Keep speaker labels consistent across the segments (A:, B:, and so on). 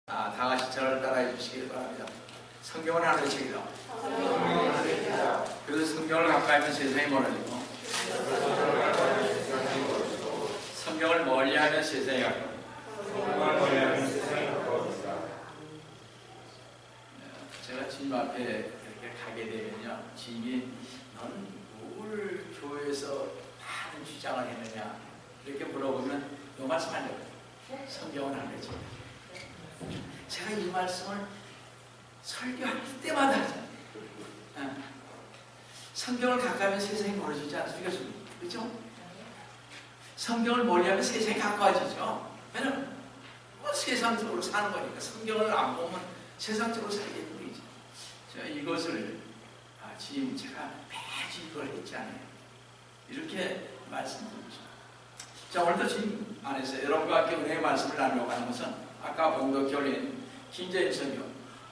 A: 다 같이 저를 따라해 주시기 바랍니다. 성경은 하나의 책이다. 그래서 성경을 가까이 하면 세상이 멀어지고, 성경을 멀리하면 세상이 가까워집니다. 제가 주님 앞에 이렇게 가게 되면요, 주님이 넌 뭘 교회에서 많은 주장을 했느냐 이렇게 물어보면 이 말씀 하려고 해요. 성경은 하나의 책이다. 제가 이 말씀을 설교할 때마다 하잖아요. 성경을 가까이 하면 세상이 멀어지지 않습니까? 그렇죠? 성경을 멀리하면 세상이 가까워지죠. 왜냐면 세상적으로 사는 거니까. 성경을 안 보면 세상적으로 살게 보이죠. 제가 이것을 지금 제가 매주 이걸 했지 않아요. 이렇게 말씀드리죠. 자, 오늘도 주님 안에서 여러분과 함께 은혜의 말씀을 나누려고 하는 것은 아까 본독 올린 김재임 설교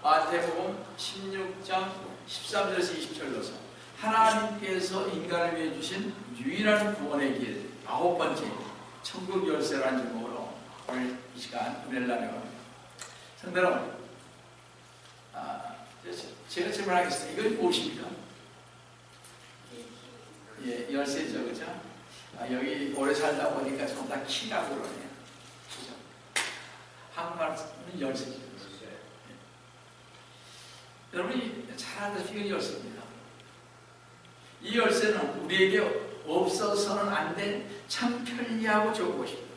A: 마태복음 16장 13절에서 20절로서 하나님께서 인간을 위해 주신 유일한 구원의 길 9번째 천국 열쇠라는 제목으로 오늘 이 시간 은혜를 나누려고 합니다. 성도는 제가 질문하겠습니다. 이건 무엇입니까? 예, 열쇠죠, 그죠? 여기 오래 살다 보니까 전부 다 키라고 그러네요. 그죠? 한국말은 열쇠죠. 여러분이 잘 아시는 열쇠입니다. 이 열쇠는 우리에게 없어서는 안 된 참 편리하고 좋은 것입니다.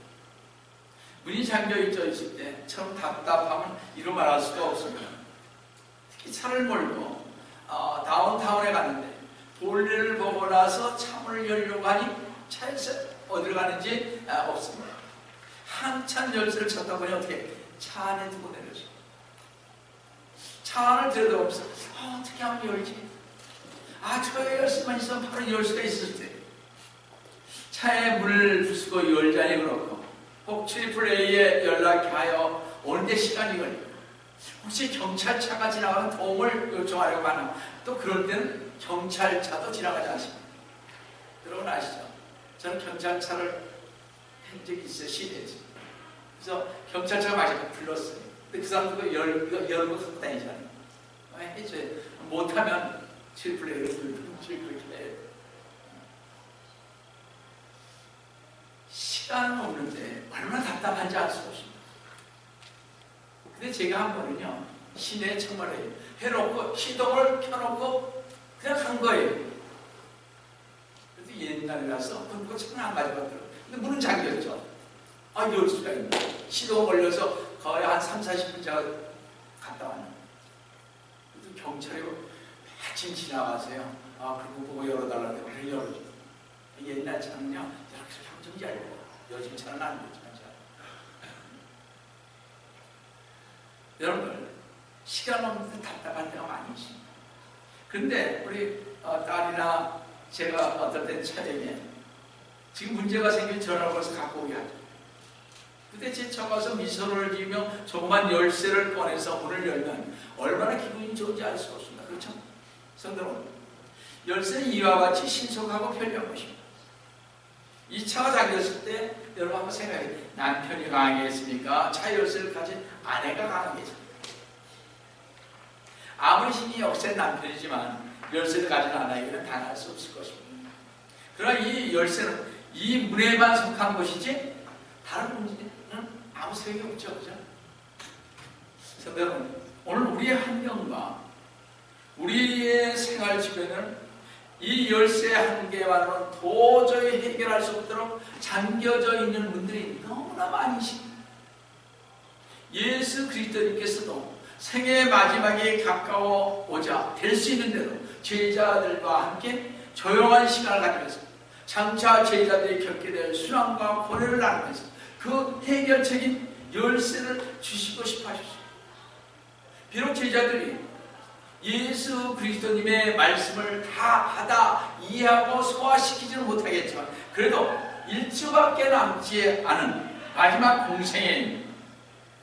A: 문이 잠겨 있을 때 참 답답하면 이루 말할 수가 없습니다. 특히 차를 몰고 다운타운에 갔는데 볼일을 보고 나서 창문을 열려고 하니 차에서 어디로 가는지 없습니다. 한참 열쇠를 찾다 보니 어떻게 차 안에 두고 내려져. 차 안을 들여다보면서 어떻게 하면 열지? 저 열쇠만 있으면 바로 열 수가 있을 때 차에 문을 부수고 열자니 그렇고 혹 AAA에 연락하여 오는데 시간이 걸려요. 혹시 경찰차가 지나가면 도움을 요청하려고 하나 또 그럴 때는 경찰차도 지나가지 않습니다. 여러분 아시죠? 저는 경찰차를 한 적이 있어요. 시내에서. 그래서 경찰차가 마지막에 불렀어요. 근데 그 사람들도 열고 갖고 다니잖아요. 해줘요. 못하면 AAA를 그렇게 해요. 시간 없는데 얼마나 답답한지 알 수 없습니다. 근데 제가 한 번은요, 시내에 정말 해놓고 시동을 켜놓고 그냥 간 거예요. 그래도 옛날이라서 그거 차는 안 가져갔더라고요. 근데 문은 잠겼죠. 이럴 수가 있네. 시동 걸려서 거의 한 30, 40분 갔다 왔는데 그래도 경찰이 마침 지나가세요. 그거 보고 열어달라는데 원래 열어줘. 옛날 차는요, 이렇게 좀 얇고 요즘 차는 안 되지만 여러분들 시간 없는 답답한 때가 많이 있습니다. 그런데 우리 딸이나 제가 어떨 땐 차량에 지금 문제가 생긴 전화를 걸어서 갖고 오게 하죠. 그때 제 차 가서 미소를 지으며 조그만 열쇠를 꺼내서 문을 열면 얼마나 기분이 좋은지 알 수 없습니다. 그렇죠? 성도는 열쇠는 이와 같이 신속하고 편리한 것입니다. 이 차가 잠겼을 때 여러분 한번 생각해요. 남편이 강하겠습니까? 차 열쇠를 가진 아내가 강하겠습니까? 아무리 힘이 역센 남편이지만 열쇠를 가진 아내에게는 당할 수 없을 것입니다. 그러나 이 열쇠는 이 문에만 속한 것이지 다른 문제는 아무 소용이 없죠. 그죠? 여러분, 오늘 우리의 환경과 우리의 생활 주변은 이 열쇠 한 개만으로는 도저히 해결할 수 없도록 잠겨져 있는 분들이 너무나 많이 있습니다. 예수 그리스도님께서도 생애의 마지막에 가까워 오자 될 수 있는 대로 제자들과 함께 조용한 시간을 가지면서 장차 제자들이 겪게 될 순환과 고뇌를 나누면서 그 해결책인 열쇠를 주시고 싶어 하셨습니다. 비록 제자들이 예수 그리스도님의 말씀을 다 하다 이해하고 소화시키지는 못하겠지만 그래도 1초밖에 남지 않은 마지막 공생에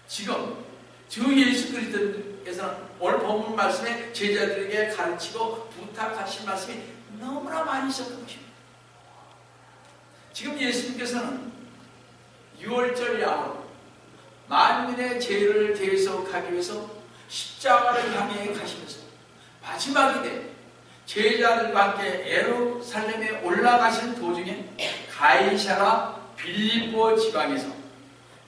A: 지금 주 예수 그리스도께서는 오늘 본문 말씀에 제자들에게 가르치고 부탁하신 말씀이 너무나 많이 있었던 것입니다. 지금 예수님께서는 6월절 야로 만민의 죄를 대속하기 위해서 십자가를 향해 가시면서 마지막이 돼 제자들과 함께 예루살렘에 올라가신 도중에 가이사라 빌립보 지방에서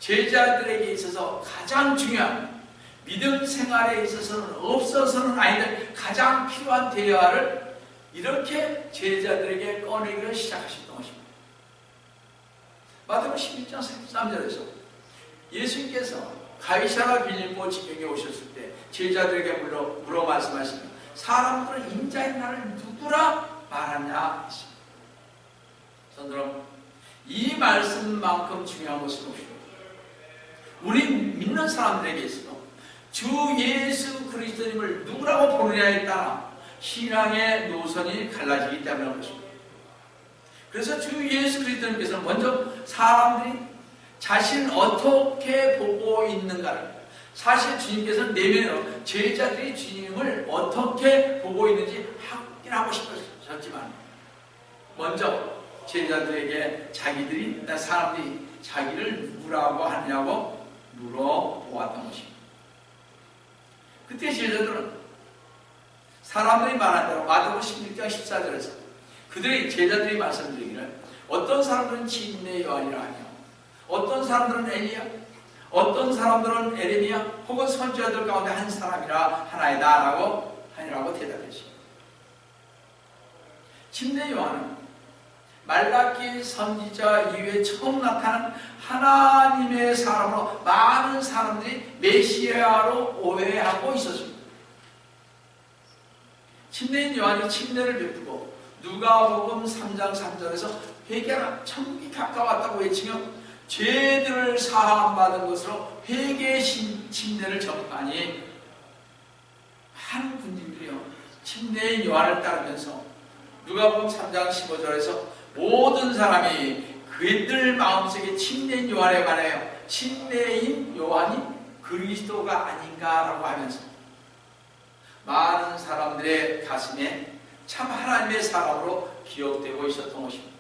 A: 제자들에게 있어서 가장 중요한 믿음 생활에 있어서는 없어서는 안 될 가장 필요한 대화를 이렇게 제자들에게 꺼내기를 시작하셨던 것입니다. 마태복음 16장 13절에서 예수님께서 가이사라 빌립보 지경에 오셨을 때 제자들에게 물어 말씀하시며 사람들은 인자의 나를 누구라 말하냐 하십니다. 성도님, 이 말씀만큼 중요한 것은 없습니다. 우리 믿는 사람들에게 있어서 주 예수 그리스도님을 누구라고 부르냐에 따라 신앙의 노선이 갈라지기 때문인 것입니다. 그래서 주 예수 그리스도님께서는 먼저 사람들이 자신을 어떻게 보고 있는가를, 사실 주님께서는 내면으로 제자들이 주님을 어떻게 보고 있는지 확인하고 싶으셨지만 먼저 제자들에게 사람들이 자기를 누구라고 하느냐고 물어보았던 것입니다. 그때 제자들은 사람들이 말한 대로 마태복음 16장 14절에서 제자들이 말씀드리기를 어떤 사람들은 침례 요한이라 하며 어떤 사람들은 엘리야, 어떤 사람들은 에레미야 혹은 선지자들 가운데 한 사람이라 하나이다 라고 대답했습니다. 침례 요한은 말라기 선지자 이후에 처음 나타난 하나님의 사람으로 많은 사람들이 메시아로 오해하고 있었습니다. 침례인 요한이 침례를 베푸고 누가복음 3장 3절에서 회개가 천국이 가까웠다고 외치며 죄들을 사함받은 것으로 회개의 침례를 접하니 많은 군인들이요 침례인 요한을 따르면서 누가복음 3장 15절에서 모든 사람이 그들 마음속에 침례인 요한에 관하여 침례인 요한이 그리스도가 아닌가라고 하면서 많은 사람들의 가슴에 참 하나님의 사람으로 기억되고 있었던 것입니다.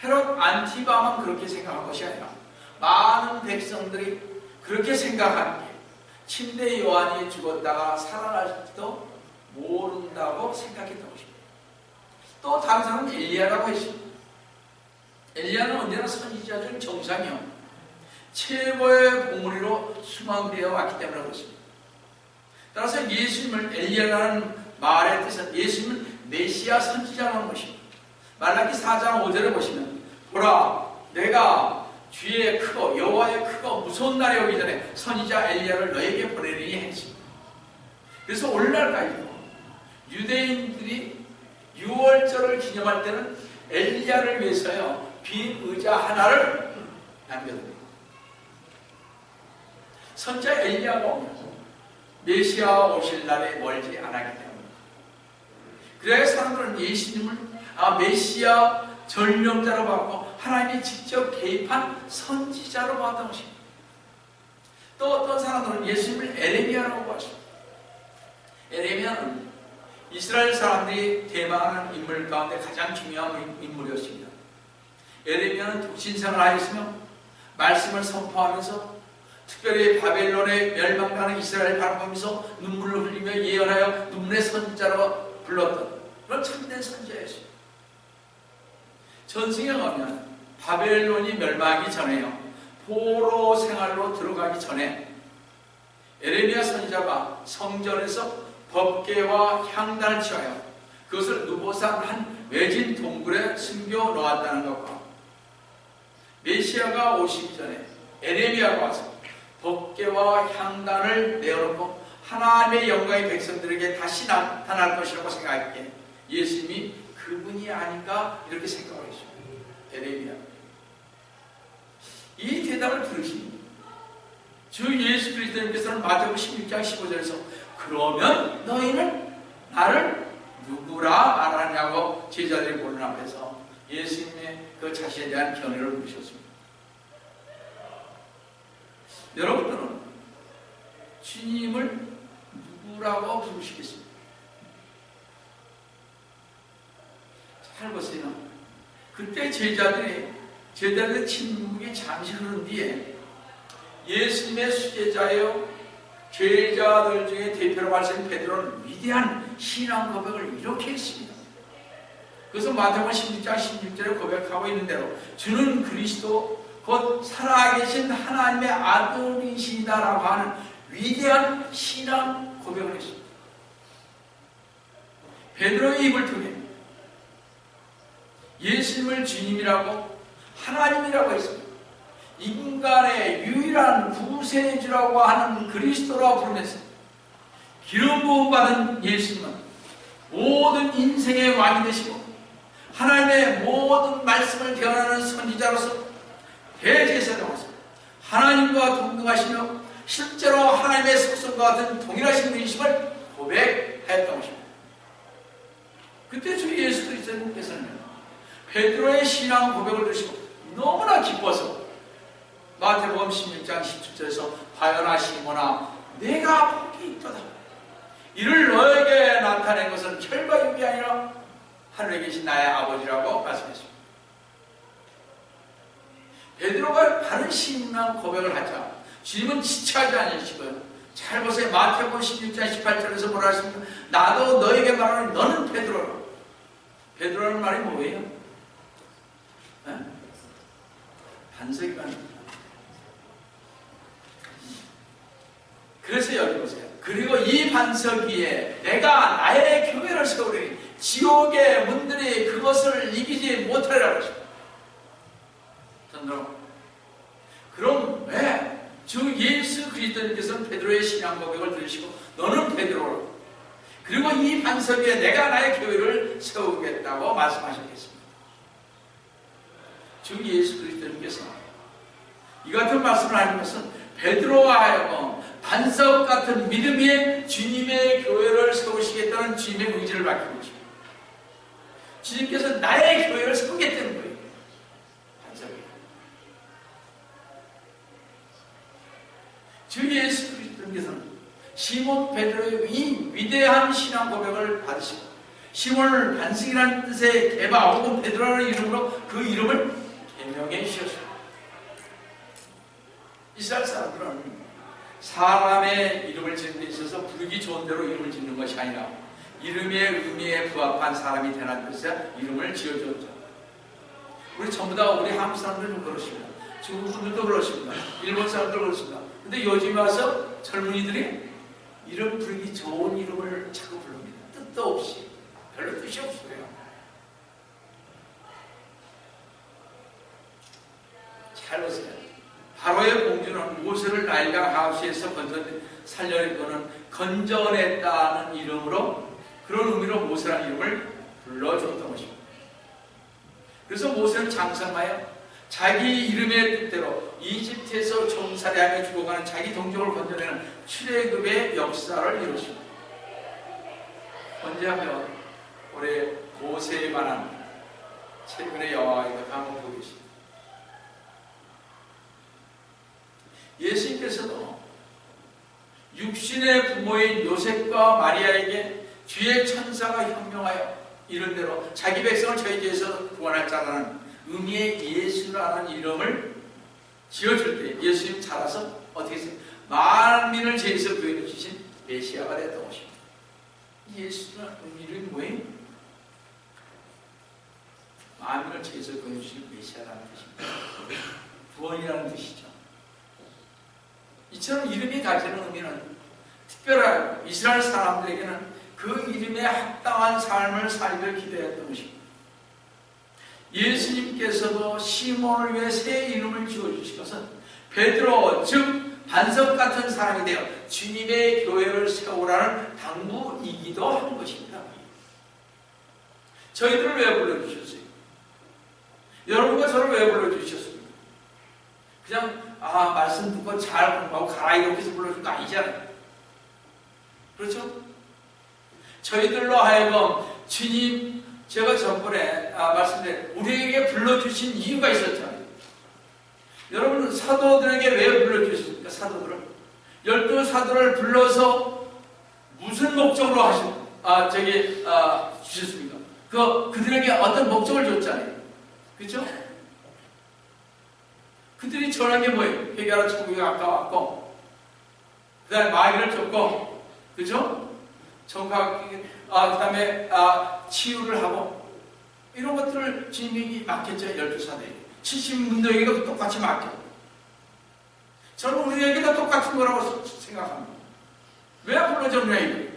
A: 헤롯 안티바만 그렇게 생각한 것이 아니라 많은 백성들이 그렇게 생각한 게 침례 요한이 죽었다가 살아날지도 모른다고 생각했던 것입니다. 또 다른 사람은 엘리야라고 했습니다. 엘리야는 언제나 선지자 중 정상이요 최고의 봉우리로 수망되어 왔기 때문에 그렇습니다. 따라서 예수님을 엘리야라는 말의 뜻은 예수님은 메시아 선지자라는 것입니다. 말라기 4장 5절에 보시면 보라 내가 주의 크고 여호와의 크고 무서운 날이 오기 전에 선지자 엘리야를 너에게 보내리니 했습니다. 그래서 오늘날까지도 유대인들이 6월절을 기념할 때는 엘리야를 위해서요 빈 의자 하나를 남겨둡니다. 선지자 엘리야가 오면서 메시아 오실 날에 멀지 않았기 때문입니다. 그래야 사람들은 예수님을 메시아 전령자로 봤고 하나님이 직접 개입한 선지자로 봤던 것입니다. 또 어떤 사람들은 예수님을 에레미야라고 봤습니다. 에레미야는 이스라엘 사람들이 대망하는 인물 가운데 가장 중요한 인물이었습니다. 에레미야는 독신생을 하였으며 말씀을 선포하면서 특별히 바벨론의 멸망당하는 이스라엘 바라보면서 눈물을 흘리며 예언하여 눈물의 선지자로 불렀던 그런 참된 선지자였습니다. 전승에 가면 바벨론이 멸망하기 전에요 포로 생활로 들어가기 전에 에레미야 선지자가 성전에서 법궤와 향단을 취하여 그것을 누보산 한 외진 동굴에 숨겨 놓았다는 것과 메시아가 오시기 전에 에레미야가 와서 법궤와 향단을 내어놓고 하나님의 영광의 백성들에게 다시 나타날 것이라고 생각했기에 예수님이 그분이 아닌가 이렇게 생각을 했습니다. 에레미야. 이 대답을 들으시니 주 예수 그리스도님께서는 마태복음 16장 15절에서 그러면 너희는 나를 누구라 말하냐고 제자들이 보는 앞에서 예수님의 그 자신에 대한 견해를 물으셨습니다. 여러분들은 주님을 누구라고 부르시겠습니까? 잘 보세요. 그때 제자들의 침묵이 잠시 흐른 뒤에 예수님의 수제자예요. 제자들 중에 대표로 발생 베드로는 위대한 신앙 고백을 이렇게 했습니다. 그래서 마태복음 16장 16절에 고백하고 있는 대로 주는 그리스도 곧 살아계신 하나님의 아들이시다라고 하는 위대한 신앙 고백을 했습니다. 베드로의 입을 통해 예수님을 주님이라고 하나님이라고 했습니다. 인간의 유일한 구세주라고 하는 그리스도라고 부르면서 기름 부음 받은 예수님은 모든 인생의 왕이 되시고 하나님의 모든 말씀을 대언하는 선지자로서 대제사장으로서 하나님과 동등하시며 실제로 하나님의 속성과 같은 동일하신 분이심을 고백했던 것입니다. 그때 주 예수 그리스도께서는 베드로의 신앙 고백을 들으시고 너무나 기뻐서 마태복음 16장 17절에서 하여나 시몬아 내가 복이 있도다. 이를 너에게 나타낸 것은 혈과 육이 아니라 하늘에 계신 나의 아버지라고 말씀했습니다. 베드로가 바른 신앙 고백을 하자 주님은 지체하지 않으시고요. 잘 보세요. 마태복음 16장 18절에서 뭐라 하십니까? 나도 너에게 말하노니 너는 베드로라. 베드로라는 말이 뭐예요? 네? 반석이라는 거예요. 그래서 여기 보세요. 그리고 이 반석 위에 내가 나의 교회를 세우리니 지옥의 문들이 그것을 이기지 못하리라고 하십니다. 그럼 왜 주 예수 그리스도님께서는 베드로의 신앙 고백을 들으시고 너는 베드로라. 그리고 이 반석 위에 내가 나의 교회를 세우겠다고 말씀하셨겠습니다. 주 예수 그리스도님께서 이 같은 말씀을 하는 것은 베드로와 하여금 반석 같은 믿음 위에 주님의 교회를 세우시겠다는 주님의 의지를 밝히는 것입니다. 주님께서 나의 교회를 세우겠다는 거예요. 반석이. 주 예수 그리스도께서는 시몬 베드로의 이 위대한 신앙 고백을 받으시고 시몬을 반석이라는 뜻의 게바 혹은 베드로라는 이름으로 그 이름을 개명해 주셨습니다. 이스라엘 사람들은 사람의 이름을 짓는 데 있어서 부르기 좋은 대로 이름을 짓는 것이 아니라 이름의 의미에 부합한 사람이 되는 뜻에서 이름을 지어줬죠. 우리 전부 다 우리 한국 사람들도 그렇습니다. 중국 분들도 그렇습니다. 일본 사람들도 그렇습니다. 근데 요즘 와서 젊은이들이 이름 부르기 좋은 이름을 자꾸 부릅니다. 뜻도 없이. 별로 뜻이 없어요. 잘 보세요. 바로의 공주는 모세를 나일강 하우스에서 살려내고는 건져냈다는 이름으로 그런 의미로 모세라는 이름을 불러줬던 것입니다. 그래서 모세는 장성하여 자기 이름의 뜻대로 이집트에서 종살이하며 죽어가는 자기 동족을 건져내는 출애굽의 역사를 이루었습니다. 언제하면 올해 모세에 관한 최근의 영화에 한번 보겠습니다. 예수님께서도 육신의 부모인 요셉과 마리아에게 주의 천사가 현명하여 이른대로 자기 백성을 저희 죄에서 구원할 자라는 의미의 예수라는 이름을 지어줄 때 예수님 자라서 어떻게 했어요? 만민을 죄에서 구원해 주신 메시아가 됐던 것입니다. 예수라는 이름이 뭐예요? 만민을 죄에서 구원해 주신 메시아라는 뜻입니다. 구원이라는 뜻이죠. 이처럼 이름이 가지는 의미는 특별하고 이스라엘 사람들에게는 그 이름에 합당한 삶을 살기를 기대했던 것입니다. 예수님께서도 시몬을 위해 새 이름을 지어주신 것은 베드로 즉 반석 같은 사람이 되어 주님의 교회를 세우라는 당부이기도 한 것입니다. 저희들을 왜 불러주셨어요? 여러분과 저를 왜 불러주셨습니까? 그냥 말씀 듣고 잘 공부하고 가라 이렇게 해서 불러준 거 아니잖아요. 그렇죠? 저희들로 하여금 주님 제가 전번에 말씀드린 우리에게 불러주신 이유가 있었잖아요. 여러분 사도들에게 왜 불러주셨습니까? 사도들을 12사도를 불러서 무슨 목적으로 주셨습니까? 그들에게 어떤 목적을 줬잖아요. 그렇죠? 그들이 전한 게 뭐예요? 회개하라 천국에 가까웠고, 그 다음에 마귀를 쫓고, 그죠? 그 다음에 치유를 하고, 이런 것들을 주님이 맡겼죠. 12사도에게. 70문도에게도 똑같이 맡겨. 저는 우리에게도 똑같은 거라고 생각합니다. 왜 불러줬냐 이거?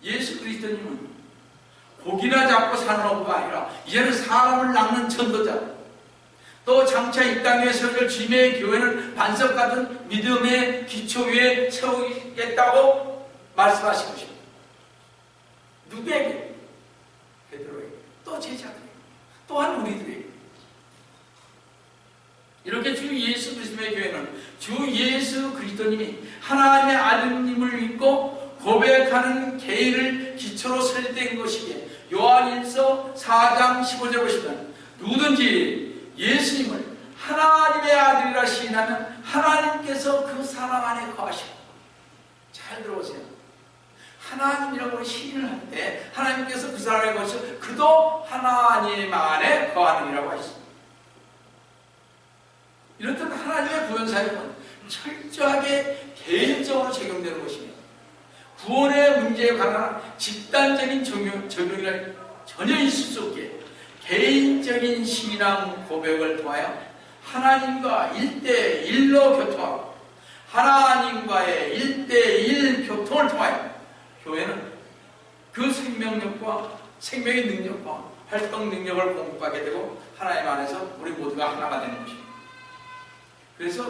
A: 예수 그리스도님은 고기나 잡고 사는 어부가 아니라 이제는 사람을 낚는 전도자, 또 장차 이 땅에 세워질 주님의 교회는 반석 같은 믿음의 기초 위에 세우겠다고 말씀하신 것입니다. 누구에게? 베드로에게, 또 제자들에게, 또한 우리들에게. 이렇게 주 예수 그리스도의 교회는 주 예수 그리스도님이 하나님의 아들님을 믿고 고백하는 개인을 기초로 설립된 것이기에 요한일서 4장 15절 보시면 누구든지 예수님을 하나님의 아들이라 시인하면 하나님께서 그 사람 안에 거하시고, 잘 들어보세요. 하나님이라고 시인을 할 때 하나님께서 그 사람에 거하시고 그도 하나님 안에 거하느니라고 하셨습니다. 이렇듯 하나님의 구원사역은 철저하게 개인적으로 적용되는 것이며 구원의 문제에 관한 집단적인 적용이랄 전혀 있을 수 없게 개인적인 신앙 고백을 통하여 하나님과 1대1로 교통하고 하나님과의 1대1 교통을 통하여 교회는 그 생명력과 생명의 능력과 활동 능력을 공급하게 되고 하나님 안에서 우리 모두가 하나가 되는 것입니다. 그래서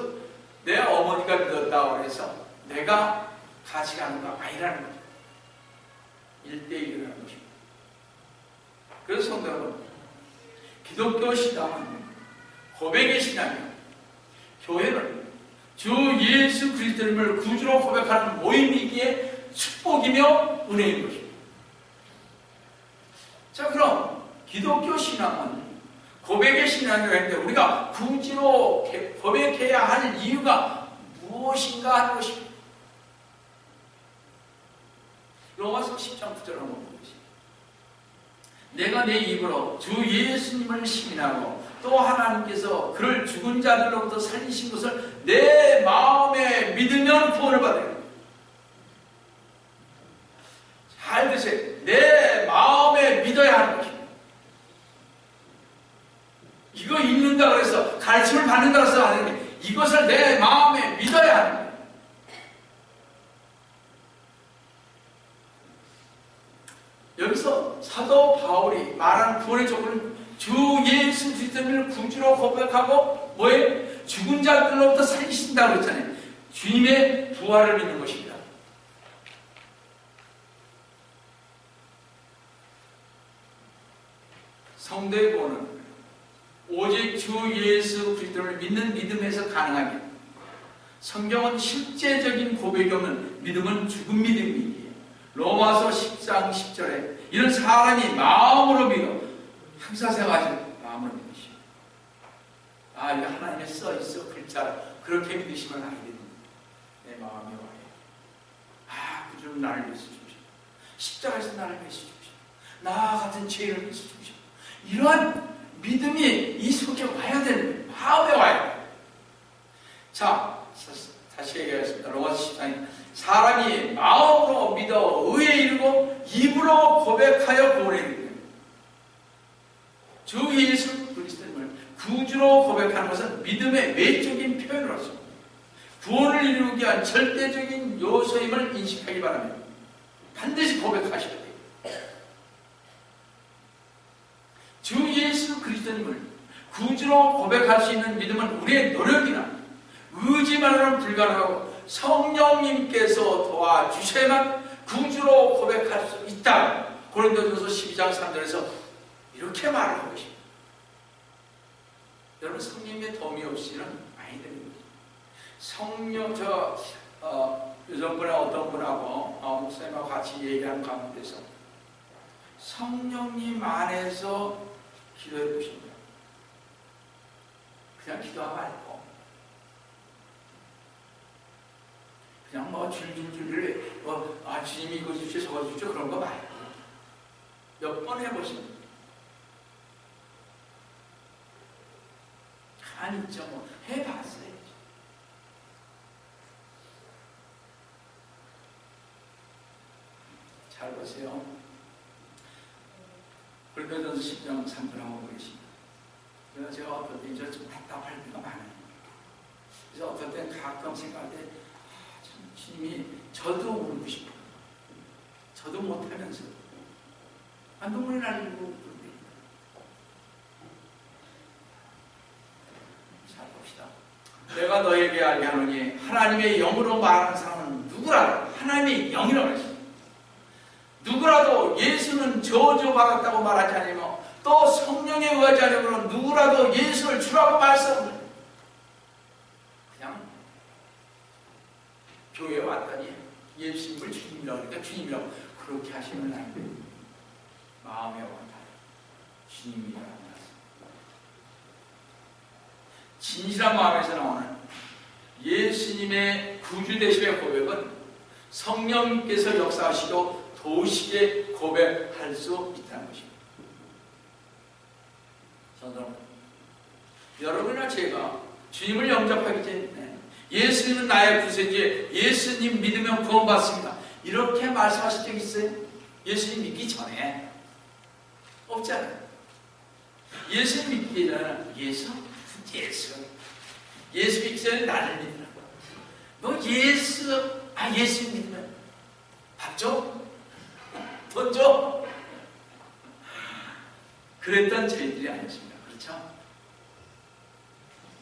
A: 내 어머니가 믿었다고 해서 내가 같이 가는 거 아니라는 거죠. 1대1이라는 것입니다. 그래서 성도 여러분, 기독교 신앙은 고백의 신앙이요, 교회는 주 예수 그리스도를 구주로 고백하는 모임이기에 축복이며 은혜인 것입니다. 자, 그럼 기독교 신앙은 고백의 신앙이라고 했는데 우리가 구주로 고백해야 할 이유가 무엇인가 하는 것입니다. 로마서 10장 9절을 한번 보겠습니다. 내가 내 입으로 주 예수님을 시인하고 또 하나님께서 그를 죽은 자들로부터 살리신 것을 내 마음에 믿으면 구원을 받아요. 잘 드세요. 내 마음에 믿어야 하는 것입니다. 이거 읽는다 그래서 가르침을 받는다 그래서 안 되는데 이것을 내 마음에 믿어야 하는 거예요. 여기서 사도 바울이 말하는 구원의 조건은 주 예수 그리스도를 구주로 고백하고 뭐에 죽은 자들로부터 살리신다고 했잖아요. 주님의 부활을 믿는 것입니다. 성도의 구원은 오직 주 예수 그리스도를 믿는 믿음에서 가능하게, 성경은 실제적인 고백이 없는 믿음은 죽은 믿음이기에 로마서 10장 10절에 이런 사람이 마음으로 믿어 행사생활하실 마음으로 믿으시오. 아, 이거 하나님의 써있어 글자로 그렇게 믿으시면 알게 됩니다. 내 마음이 와요. 아, 그 좀 나를 위해서 주십시오. 십자가에서 나를 위해서 주십시오. 나 같은 죄를 위해서 주십시오. 이러한 믿음이 이 속에 와야 되는 거예요. 마음에 와요. 자, 다시 얘기하겠습니다. 로마서 10장에 사람이 마음으로 믿어 의에 이르고 입으로 고백하여 구원에 이르는 주 예수 그리스도님을 구주로 고백하는 것은 믿음의 외적인 표현으로서 구원을 이루기 위한 절대적인 요소임을 인식하기 바랍니다. 반드시 고백하셔야 돼요. 주 예수 그리스도님을 구주로 고백할 수 있는 믿음은 우리의 노력이나 의지만으로는 불가능하고 성령님께서 도와주셔야만 구주로 고백할 수 있다. 고린도전서 12장 3절에서 이렇게 말을 하고 있습니다. 여러분, 성령님의 도움이 없이는 많이 됩니다. 성령, 요즘번에 어떤 분하고 목사님하고 같이 얘기하는 가운데서 성령님 안에서 기도해 보십니다. 그냥 기도하면 안 되고 그냥 뭐 줄줄줄 주님이 이거 주십시오 저거 주십시오 그런 거 말고 몇 번 해보십니다. 가만히 있죠. 뭐 해봤어요. 잘 보세요. 골로새서 10장 3절 한번 보겠습니다. 그래서 제가 어떨 때 이제 좀 답답할 때가 많아요. 그래서 어떨 때 가끔 생각할 때 참 주님이 저도 울고 싶어요. 저도 못하면서 눈물이 날리고 그런데 잘 봅시다. 내가 너에게 알게 하노니 하나님의 영으로 말하는 사람은 누구라도 하나님의 영이라고 했습니다. 누구라도 예수는 저주받았다고 말하지 않으며 또 성령에 의하지 않으면 누구라도 예수를 주라고 말씀합니다. 그냥 교회에 왔더니 예수님을 주님이라고 하니까 주님이라고 그렇게 하시면 안 돼요. 마음에 와닿아요. 주님이라고 말씀. 진실한 마음에서 나오는 예수님의 구주되심의 고백은 성령님께서 역사하시고 도식에 고백할 수 있다는 것입니다. 저는 여러분이나 제가 주님을 영접하기 전에 예수님은 나의 구세주에 예수님 믿으면 구원받습니다. 이렇게 말씀하신 적 있어요? 예수님 믿기 전에 없잖아요. 예수님 믿기 전에 예수 믿기 전에 나를 믿으라고. 너 예수 믿으면 밥 줘? 돈 줘? 그랬던 저희들이 아니었습니다. 그렇죠?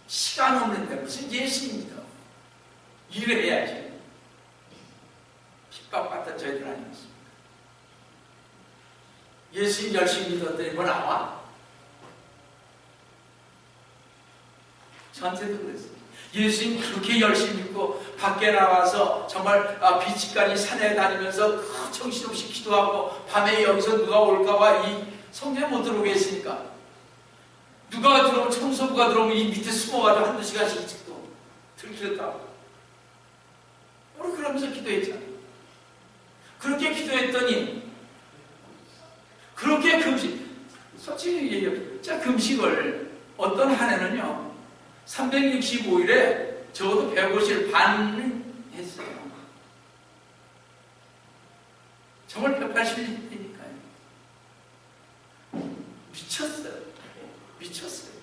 A: 시간 없는데 무슨 예수입니다. 일을 해야지. 핍박받던 저희들 아니었습니다. 예수님 열심히 믿었더니 뭐 나와? 저한테도 그랬어요. 예수님 그렇게 열심히 믿고 밖에 나와서 정말 비치까지 산에 다니면서 정신없이 기도하고 밤에 여기서 누가 올까봐 이 성전에 못 들어오게 했으니까 누가 들어오면 청소부가 들어오면 이 밑에 숨어가지고 한두 시간씩 일찍도 들키렸다. 우리 그러면서 기도했잖아. 그렇게 기도했더니 그렇게 솔직히 얘기해요. 자, 금식을 어떤 한 해는요 365일에 적어도 150일 반은 했어요. 정말 180일 되니까요. 미쳤어요.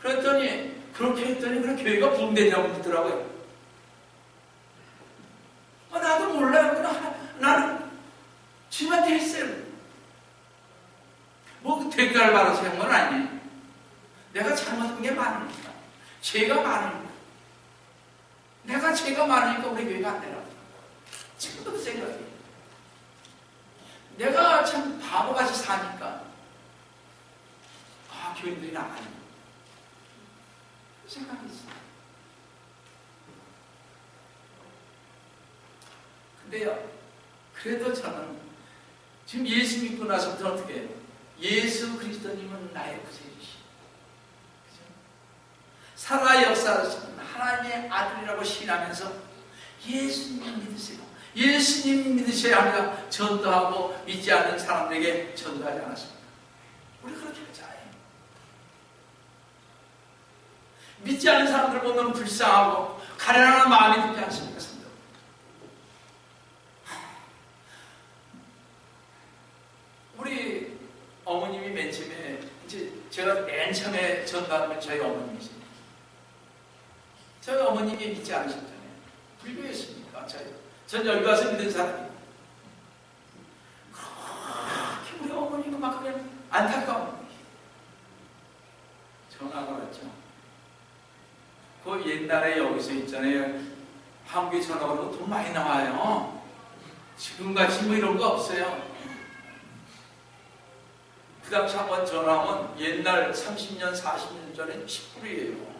A: 그랬더니 그렇게 했더니 그런 교회가 붕대냐고 묻더라고요. 나도 몰라요. 나는 주님한테 했어요. 뭐 대가를 받아서 한 건 아니에요. 내가 잘못한 게 많으니까. 죄가 많으니까. 내가 죄가 많으니까 우리 교회가 안 되라고. 지금도 그 생각이에요. 내가 참 바보같이 사니까 교인들이 나가요. 그 생각이 있어요. 근데요, 그래도 저는 지금 예수 믿고 나서부터 어떻게 해요? 예수 그리스도님은 나의 구세주시. 살아 역사하시는 하나님의 아들이라고 신하면서 예수님 믿으세요. 예수님 믿으셔야 합니다. 전도하고 믿지 않는 사람들에게 전도하지 않았습니다. 우리 그렇게 하잖아요. 믿지 않는 사람들 보면 불쌍하고 가련한 마음이 들지 않습니까? 성도? 우리 어머님이 맨 처음에 이제 제가 맨 처음에 전도하면 저희 어머님이세요. 저희 어머님이 믿지 않으셨잖아요. 불교였습니까? 전 여기 와서 믿은 사람이. 그렇게 우리 어머니가 막 그냥 안타까운 거예요. 전화가 왔죠. 그 옛날에 여기서 있잖아요. 한국에 전화가 오면 돈 많이 나와요. 지금같이 뭐 이런 거 없어요. 그 당시 한번 전화 오면 옛날 30년, 40년 전에 10불이에요.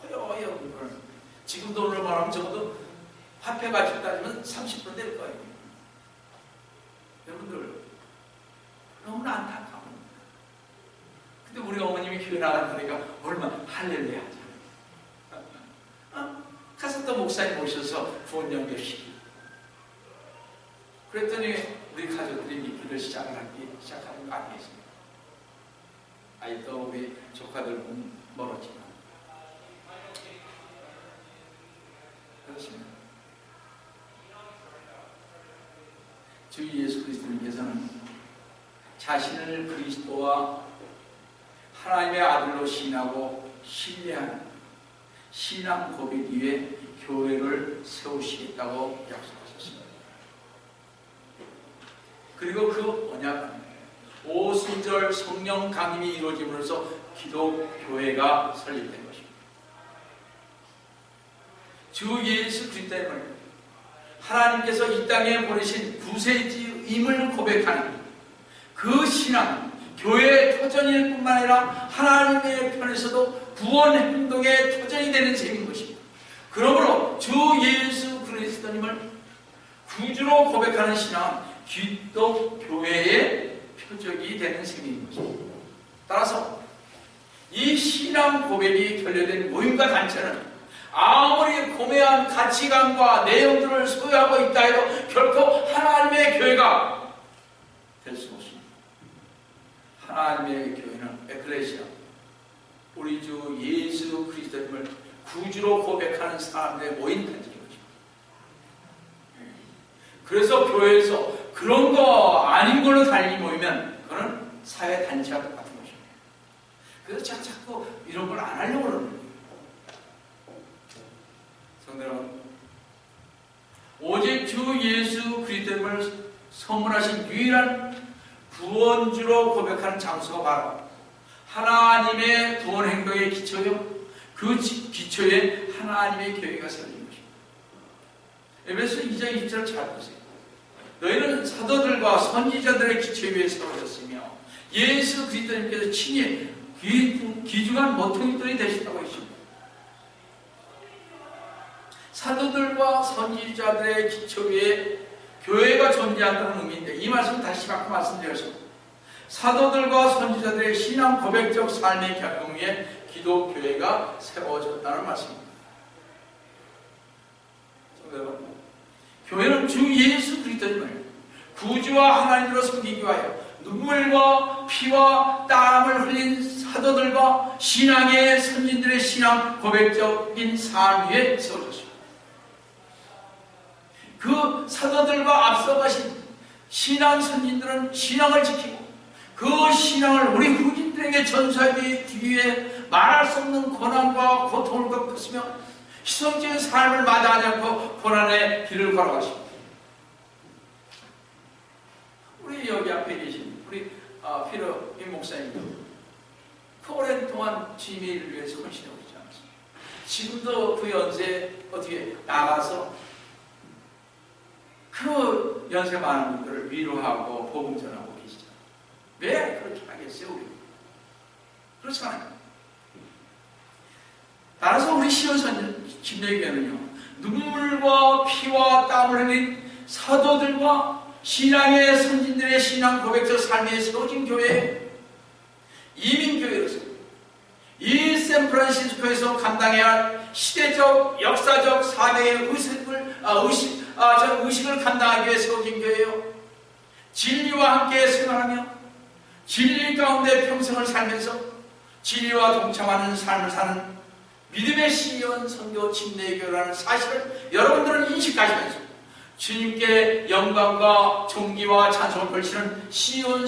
A: 커요, 여러분. 지금 돈으로 말하면 적어도 화폐 가치로 따지면 30불 될 거예요. 여러분들, 너무나 안타까워. 근데 우리 어머님이 교회 나간다니까 얼마나 할렐루야 하잖아요. 가서 또 목사님 모셔서 구원 연결시키고. 그랬더니 우리 가족들이 믿기를 시작하는 거 아니겠습니까? 아직도 우리 조카들은 멀었지만 그렇습니다. 주 예수 그리스도님께서는 자신을 그리스도와 하나님의 아들로 신하고 신뢰하는 신앙 고백 위에 교회를 세우시겠다고 약속하셨습니다. 그리고 그 언약은 오순절 성령 강림이 이루어짐으로써 기독교회가 설립된 것입니다. 주 예수 그리스도님을 하나님께서 이 땅에 보내신 구세주임을 고백하는 그 신앙, 교회의 터전일 뿐만 아니라 하나님의 편에서도 구원 행동의 터전이 되는 셈인 것입니다. 그러므로 주 예수 그리스도님을 구주로 고백하는 신앙은 기독교회의 표적이 되는 셈인 것입니다. 따라서 이 신앙 고백이 결여된 모임과 단체는 아무리 고매한 가치관과 내용들을 소유하고 있다 해도 결코 하나님의 교회가 될 수 없습니다. 하나님의 교회는 에클레시아, 우리 주 예수 그리스도님을 구주로 고백하는 사람들의 모인 단체인 것입니다. 그래서 교회에서 그런 거 아닌 걸로 달리 모이면 그거는 사회 단체와 똑같은 것입니다. 그래서 자꾸 이런 걸 안 하려고 그러는 거예요. 성도 여러분, 오직 주 예수 그리스도님을 선물하신 유일한 구원주로 고백하는 장소가 바로 하나님의 구원 행동의 기초요, 그 기초에 하나님의 교회가 세워진 것입니다. 에베소 2장 2절 잘 보세요. 너희는 사도들과 선지자들의 기초 위에 세워졌으며 예수 그리스도님께서 친히 귀중한 모퉁이돌이 되셨다고 했습니다. 사도들과 선지자들의 기초 위에 교회가 존재한다는 의미인데, 이 말씀 다시 바꿔 말씀드렸습니다. 사도들과 선지자들의 신앙 고백적 삶의 경험 위에 기독교회가 세워졌다는 말씀입니다. 여러분, 교회는 주 예수 그리스도님을 구주와 하나님으로 섬기기 위하여 눈물과 피와 땀을 흘린 사도들과 신앙의 선진들의 신앙 고백적인 삶 위에 세워졌습니다. 그 사도들과 앞서가신 신앙 선진들은 신앙을 지키고 그 신앙을 우리 후진들에게 전수하기 위해 말할 수 없는 고난과 고통을 겪었으며 희생적인 삶을 마다하지 않고 고난의 길을 걸어가십니다. 우리 여기 앞에 계신 우리 피러 임 목사님도 그 오랜 동안 주님을 위해서 헌신하고 있지 않습니까? 지금도 그 연세에 어떻게 나가서 그 연세 많은 분들을 위로하고 복음 전하고 계시잖아요. 왜 그렇게 하겠어요, 우리? 그렇지 않아요. 따라서 우리 시온선 침례교회는요, 눈물과 피와 땀을 흘린 사도들과 신앙의 선진들의 신앙 고백적 삶에 세워진 교회, 이민교회로서 이 샌프란시스코에서 감당해야 할 시대적, 역사적, 사회의 의식을 감당하기 위해 세워진 교회요. 진리와 함께 생활하며 진리 가운데 평생을 살면서 진리와 동참하는 삶을 사는 믿음의 시온 선교 침례교회라는 사실을 여러분들은 인식하시면서 주님께 영광과 존귀와 찬송을 걸치는 시온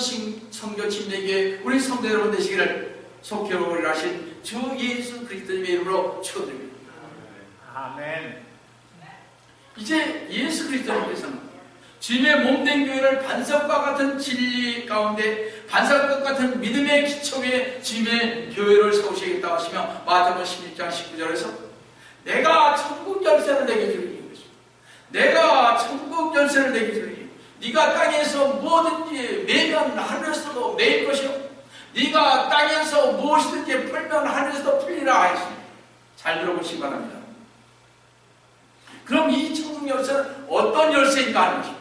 A: 선교 침례교회 우리 성도 여러분 되시기를 속히 오리라 하신 주 예수 그리스도님의 이름으로 축원드립니다.
B: 아멘.
A: 이제 예수 그리스도님께서는 주님의 몸된 교회를 반석과 같은 진리 가운데 반석과 같은 믿음의 기초 위에 주님의 교회를 세우시겠다고 하시며 마태복음 16장 19절에서 내가 천국 열쇠를 내게 주리니, 내가 천국 열쇠를 내게 주리니 네가 땅에서 뭐든지 매면 하늘에서도 매일 것이요 네가 땅에서 무엇이든지 풀면 하늘에서도 풀리라 하였습니다. 잘 들어보시기 바랍니다. 그럼 이 천국 열쇠는 어떤 열쇠인가 하는 것입니다.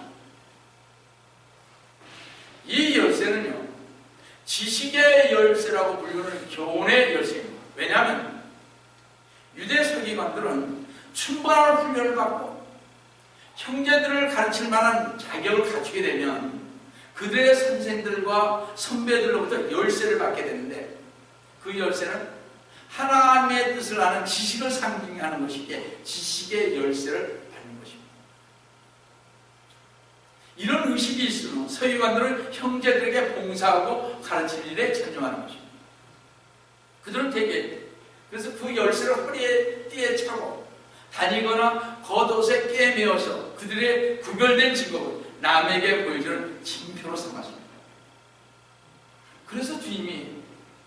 A: 이 열쇠는요, 지식의 열쇠라고 불리는 교훈의 열쇠입니다. 왜냐하면 유대 서기관들은 충분한 훈련을 받고 형제들을 가르칠 만한 자격을 갖추게 되면 그들의 선생들과 선배들로부터 열쇠를 받게 되는데, 그 열쇠는 하나님의 뜻을 아는 지식을 상징하는 것이기에 지식의 열쇠를 받는 것입니다. 이런 의식이 있으면 서기관들은 형제들에게 봉사하고 가르칠 일에 전념하는 것입니다. 그들은 대개 그래서 그 열쇠를 허리에 띠에 차고 다니거나 겉옷에 꿰매어서 그들의 구별된 직업을 남에게 보여주는 징표로 삼았습니다. 그래서 주님이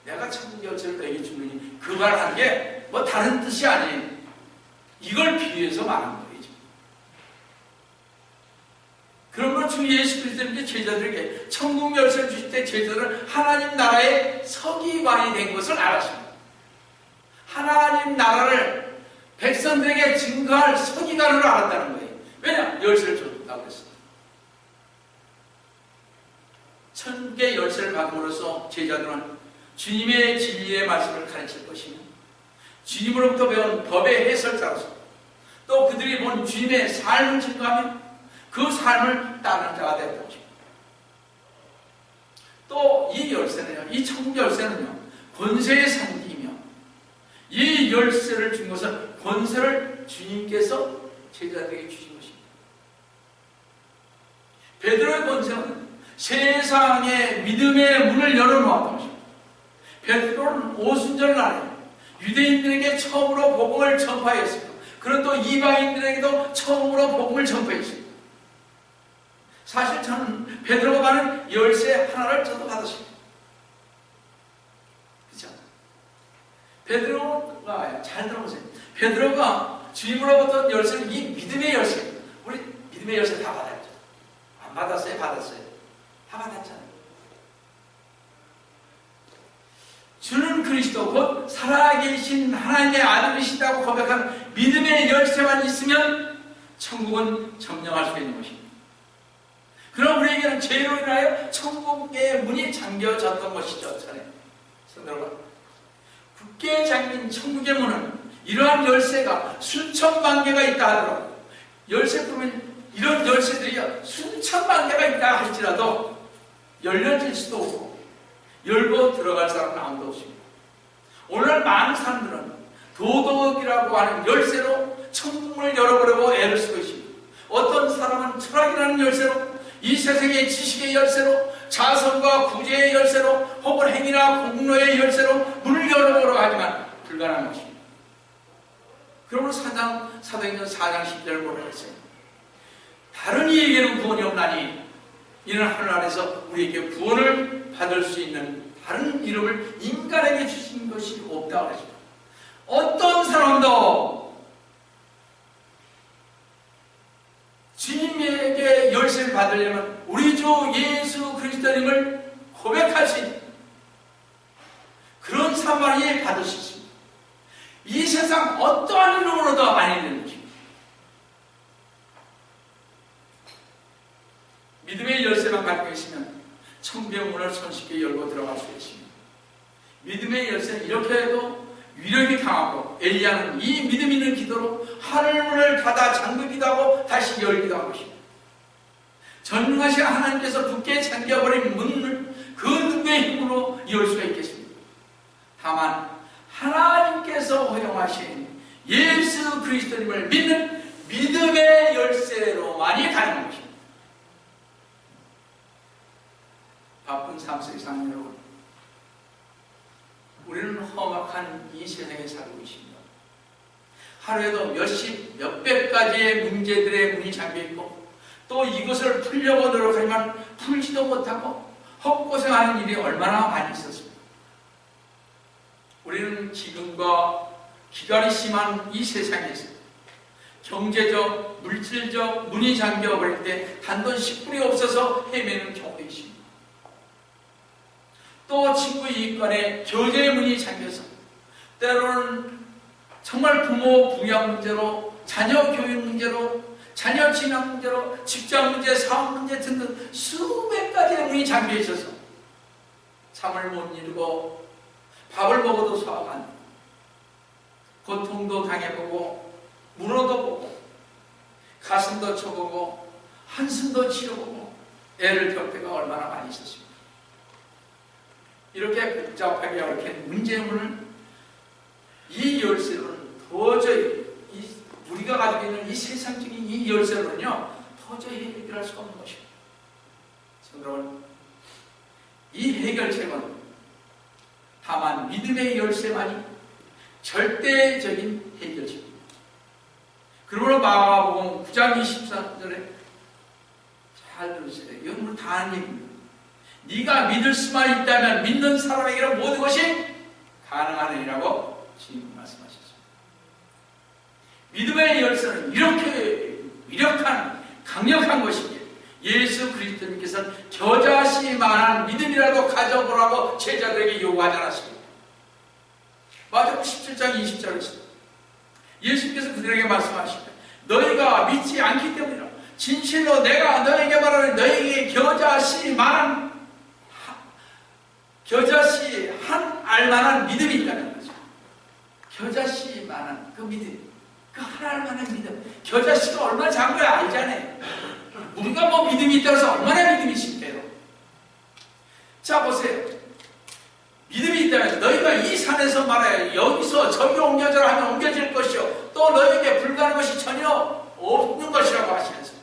A: 내가 천국 열쇠를 너에게 주느니 그 말 한 게 뭐 다른 뜻이 아니에요. 이걸 비유해서 말한 거죠. 그러므로 주 예수 그리스도는 제자들에게 천국 열쇠를 주실 때 제자들은 하나님 나라의 서기관이 된 것을 알았습니다. 하나님 나라를 백성들에게 증거할 서기관으로 알았다는 거예요. 왜냐? 열쇠를 줬다고 했습니다. 천국의 열쇠를 받음으로써 제자들은 주님의 진리의 말씀을 가르칠 것이며 주님으로부터 배운 법의 해설자로서 또 그들이 본 주님의 삶을 증거하며 그 삶을 따르는 자가 되었던 것입니다. 또 이 열쇠는요, 이 천국 열쇠는요, 권세의 상징이며 이 열쇠를 준 것은 권세를 주님께서 제자들에게 주신 것입니다. 베드로의 권세는 세상의 믿음의 문을 열어놓았던 것입니다. 베드로는 오순절 날에 유대인들에게 처음으로 복음을 전파했습니다. 그런 또 이방인들에게도 처음으로 복음을 전파했습니다. 사실 저는 베드로가 받은 열쇠 하나를 저도 받았습니다. 그렇죠? 베드로가 잘 들어보세요. 베드로가 주님으로부터 열쇠는 이 믿음의 열쇠입니다. 우리 믿음의 열쇠 다 받았죠. 안 받았어요? 받았어요? 다 받았잖아요. 주는 그리스도 곧 살아계신 하나님의 아들이시다고 고백한 믿음의 열쇠만 있으면 천국은 점령할 수 있는 것입니다. 그럼 우리에게는 죄로 인하여 천국의 문이 잠겨졌던 것이죠. 전에 성도가 굳게 잠긴 천국의 문은 이러한 열쇠가 수천만 개가 있다 하더라도 열쇠품은 이런 열쇠들이 수천만 개가 있다 할지라도 열려질 수도 없고 열고 들어갈 사람은 아무도 없습니다. 오늘 많은 사람들은 도덕이라고 하는 열쇠로 천국문을 열어보려고 애를 쓰고 있습니다. 어떤 사람은 철학이라는 열쇠로, 이 세상의 지식의 열쇠로, 자선과 구제의 열쇠로, 혹은 행위나 공로의 열쇠로 문을 열어보려고 하지만 불가능한 것입니다. 그러므로 사도행전 4장 10절을 뭐라고 했어요? 다른 이에게는 구원이 없나니 이는 하늘 아래서 우리에게 구원을 받을 수 있는 다른 이름을 인간에게 주신 것이 없다고 하십니다. 어떤 사람도 주님에게 열쇠를 받으려면 우리 주 예수 그리스도님을 고백할 수 있는 그런 사람만이 받을 수 있습니다. 이 세상 어떠한 이름으로도 안 있는 것입니다. 믿음의 열쇠만 가지고 있으면 천국의 문을 손쉽게 열고 들어갈 수 있습니다. 믿음의 열쇠는 이렇게 해도 위력이 강하고 엘리야는 이 믿음 있는 기도로 하늘문을 닫아 잠그기도 하고 다시 열기도 한 것입니다. 전능하신 하나님께서 굳게 잠겨버린 문을 그 누구의 힘으로 열 수가 있겠습니다. 다만 하나님께서 허용하신 예수 그리스도님을 믿는 믿음의 열쇠로만이 가능한 것입니다. 바쁜 삶 속의 상 여러분, 우리는 험악한 이 세상에 살고 있습니다. 하루에도 몇십, 몇백 가지의 문제들의 문이 잠겨있고 또 이것을 풀려고 노력하지만 풀지도 못하고 헛고생하는 일이 얼마나 많이 있었습니다. 우리는 지금과 기갈이 심한 이 세상에서 경제적, 물질적 문이 잠겨버릴 때 단돈 10불이 없어서 헤매는 경우도 있습니다. 또 친구 이익간에 교제의 문이 잠겨서 때로는 정말 부모 부양 문제로, 자녀 교육 문제로, 자녀 진학 문제로, 직장 문제, 사업 문제 등등 수백 가지의 문이 잠겨 있어서 잠을 못 이루고 밥을 먹어도 소화가 안 되고 고통도 당해보고 물어도 보고 가슴도 쳐보고 한숨도 치러보고 애를 볼 때가 얼마나 많이 있었습니다. 이렇게 복잡하게 이렇게 문제문을 이 열쇠로는 도저히 우리가 가지고 있는 이 세상적인 이 열쇠로는요 도저히 해결할 수가 없는 것입니다. 여러분, 이 해결책은 다만 믿음의 열쇠만이 절대적인 해결책입니다. 그러므로 마가복음 9장 24절에 잘 들으세요. 이건 다 하는 얘기입니다. 네가 믿을 수만 있다면 믿는 사람에게는 모든 것이 가능하느니라고 주님 말씀하셨습니다. 믿음의 열쇠는 이렇게 위력한 강력한 것이기에 예수 그리스도님께서는 겨자씨만한 믿음이라도 가져보라고 제자들에게 요구하지 않았습니다. 마태복음 17장 20절에 있습니다. 예수님께서 그들에게 말씀하십니다. 너희가 믿지 않기 때문이라. 진실로 내가 너에게 말하는 너희에게 겨자씨 한 알만한 믿음이 있다는 거죠. 겨자씨만한 그 믿음, 그 한 알만한 믿음. 겨자씨가 얼마나 작은 걸 알잖아요. 우리가 뭐 믿음이 있다고 해서 얼마나 믿음이 있을까요? 자 보세요. 믿음이 있다면 너희가 이 산에서 말하여 여기서 저기 옮겨져라 하면 옮겨질 것이요 또 너희에게 불가능한 것이 전혀 없는 것이라고 하시면서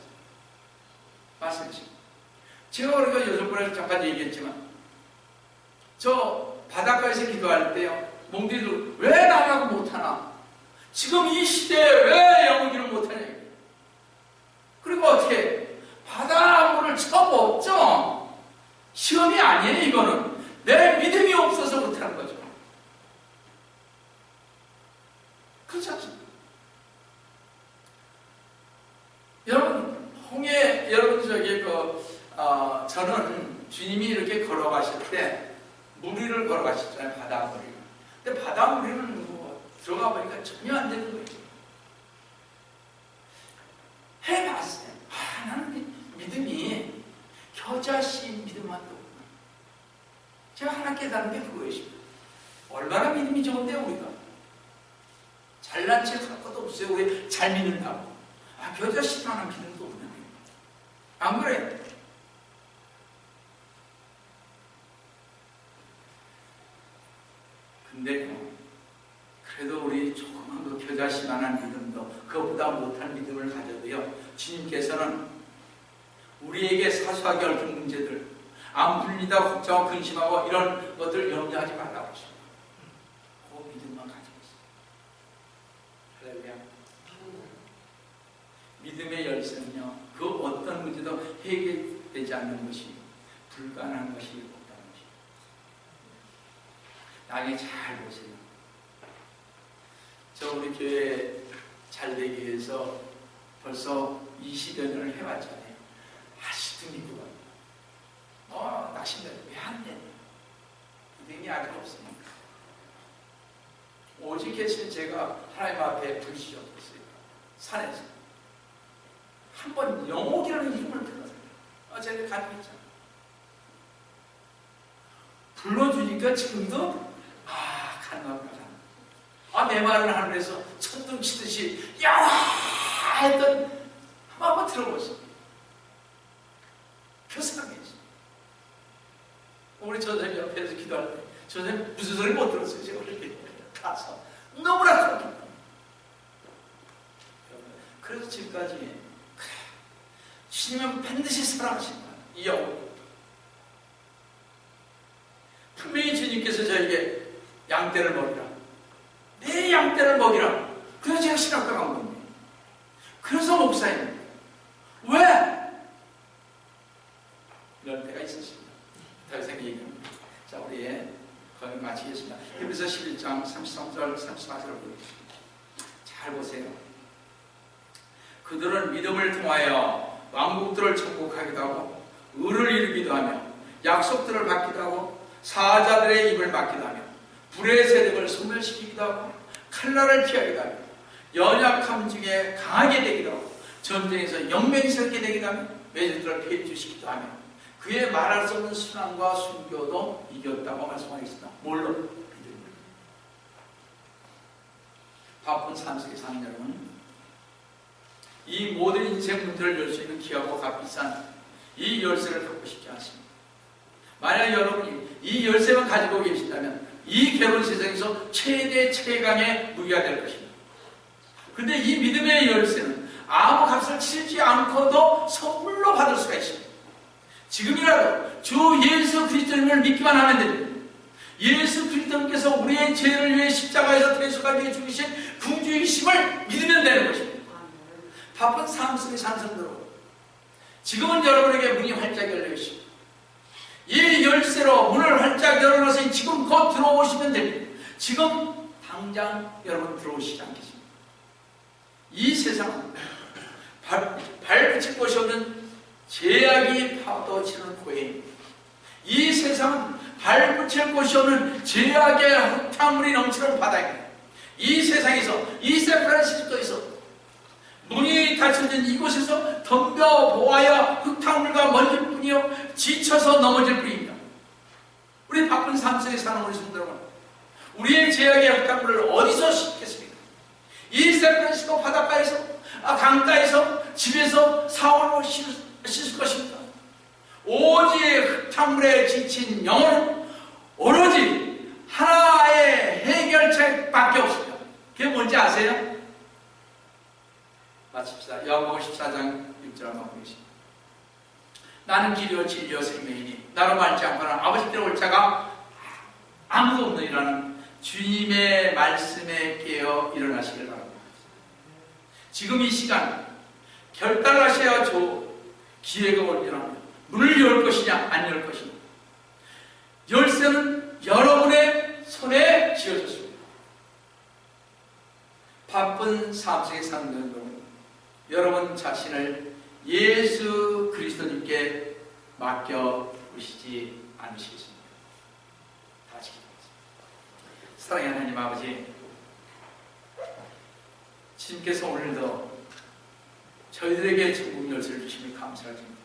A: 말씀하십니다. 제가 그러니까 여러분한테 잠깐 얘기했지만 저 바닷가에서 기도할 때요 몽디들 왜 나가고 못하나? 지금 이 시대에 왜 영어기를 못하냐? 그리고 어떻게 바닷물을 처음 없죠? 시험이 아니에요. 이거는 내 믿음이 없어서 못하는 거죠. 그렇지 않습니까? 여러분 저기 저는 주님이 이렇게 걸어가실 때 무리를 걸어가셨잖아요. 바닷물을. 근데 바닷물에는 들어가 보니까 전혀 안 되는 거예요. 해봤어요. 나는 믿음이 겨자씨 믿음만 없구나. 제가 하나 깨달은 게 그거였습니다. 얼마나 믿음이 좋은데 우리가 잘난 척 할 것도 없어요. 우리 잘 믿는다고. 겨자씨만한 믿음도 없네. 안 그래요? 근데 그래도 우리 조그만 그 겨자씨만한 믿음도 그것보다 못한 믿음을 가져도요 주님께서는 우리에게 사소하게 얽힌 문제들 안 풀리다 걱정하고 근심하고 이런 것들 염려하지 말라고 하십니다. 그 믿음만 가지고 있어요. 할렐루야. 믿음의 열쇠는요 그 어떤 문제도 해결되지 않는 것이 불가능한 것이 없다는 것입니다. 나중에 잘 보세요. 저 우리 교회 잘 되기 위해서 벌써 20여 년을 해왔잖아요. 아직도 믿고 갑니다. 낙심되고 왜 안 되냐? 믿음이 아직 없습니까? 오직 계신 제가 하나님 앞에 불시적했어요. 산에서 한 번 영옥이라는 이름을 들었어요. 제가 가지고 있잖아요. 불러주니까 지금도 가능합니다. 내 말을 하늘에서 천둥 치듯이 야와 했던 한번 들어보세요. 표상이지. 우리 전사님 옆에서 기도할 때 전사님 무슨 소리 못 들었어요. 제가 그렇게 가서 너무나 그렇게. 그래서 지금까지 주님은 반드시 사랑하신 거야. 이 영혼. 분명히 주님께서 저에게 양떼를 먹이라. 내 양떼를 먹이라. 그래서 제가 신학교 간 겁니다. 그래서 목사입니다. 왜? 이런 때가 있었습니다. 더 이상 얘기합니다. 자, 우리 거기 마치겠습니다. 히브리서 11장 33절 34절을 보겠습니다. 잘 보세요. 그들은 믿음을 통하여 왕국들을 정복하기도 하고 의를 이루기도 하며 약속들을 받기도 하고 사자들의 입을 막기도 하며 불의 세력을 소멸시키기도 하고 칼날을 피하기도 하며 연약함 중에 강하게 되기도 하고 전쟁에서 영맹스럽게 되기도 하며 매주들을 폐주시키기도 하며 그의 말할 수 없는 순환과 순교도 이겼다고 말씀하겠습니다. 뭘로? 믿음으로. 바쁜 삶 속에 사는 여러분, 이 모든 인생 문제를 열 수 있는 귀하고 값비싼 이 열쇠를 갖고 싶지 않습니다. 만약 여러분이 이 열쇠만 가지고 계신다면 이 결혼 세상에서 최대 최강의 무기가 될 것입니다. 근데 이 믿음의 열쇠는 아무 값을 치르지 않고도 선물로 받을 수가 있습니다. 지금이라도 주 예수 그리스도님을 믿기만 하면 됩니다. 예수 그리스도님께서 우리의 죄를 위해 십자가에서 대속하기 위해 죽으신 구주이심을 믿으면 되는 것입니다. 바쁜 삶 속에 산성들어 지금은 여러분에게 문이 활짝 열려 있습니다. 이 열쇠로 문을 활짝 열어놔서 지금 곧 들어오시면 됩니다. 지금 당장 여러분 들어오시지 않겠습니까? 이 세상은 발붙일 곳이 없는 죄악이 파도치는 고해입니다. 이 세상은 발붙일 곳이 없는 죄악의 흙탕물이 넘치는 바다입니다. 이 세상에서 이 샌프란시스코에서 문이 닫혀진 이곳에서 덤벼보아야 흙탕물과 멀릴 뿐이요 지쳐서 넘어질 뿐입니다. 우리 바쁜 삶 속에 사는 우리 성도 여러분, 우리의 죄악의 흙탕물을 어디서 씻겠습니까? 이 샌프란시스코 바닷가에서, 강가에서, 집에서 사원으로 씻을 것입니다. 오직 흙탕물에 지친 영혼은 오로지 하나의 해결책밖에 없습니다. 그게 뭔지 아세요? 마칩시다. 요한복음 14장 6절 한번 보겠습니다. 나는 길이요 진리요 생명이니 나로 말지 않고는 아버지께로 올 자가 아무도 없느니라는 주님의 말씀에 깨어 일어나시길 바랍니다. 지금 이 시간 결단하셔야 기회가 올지라면 문을 열 것이냐 안 열 것이냐. 열쇠는 여러분의 손에 쥐어졌습니다. 바쁜 삶 속에 사는 여러분, 여러분 자신을 예수 그리스도님께 맡겨보시지 않으시겠습니까? 다시 기도하겠습니다. 사랑하는 하나님 아버지, 주님께서 오늘도 저희들에게 천국 열쇠를 주시니 감사드립니다.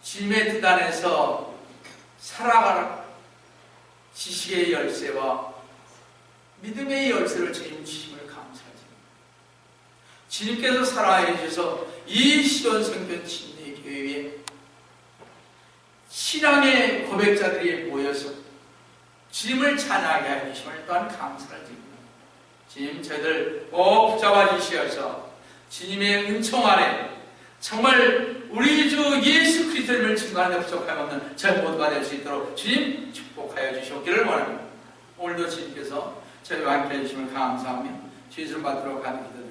A: 주님의 뜻 안에서 살아가는 지식의 열쇠와 믿음의 열쇠를 주님 주심을 감사드립니다. 주님께서 살아야 해주셔서 이 시온성전 침례교회에 신앙의 고백자들이 모여서 주님을 찬양하게 해주심을 또한 감사를 드립니다. 주님 저희들 꼭 붙잡아 주시어서 주님의 은총 아래 정말 우리 주 예수 그리스도를 증거하는 데 부족함 없는 저희 모두가 될 수 있도록 주님 축복하여 주시옵기를 원합니다. 오늘도 주님께서 저희와 함께 해주심을 감사하며 주의 좀 받도록 하는 기도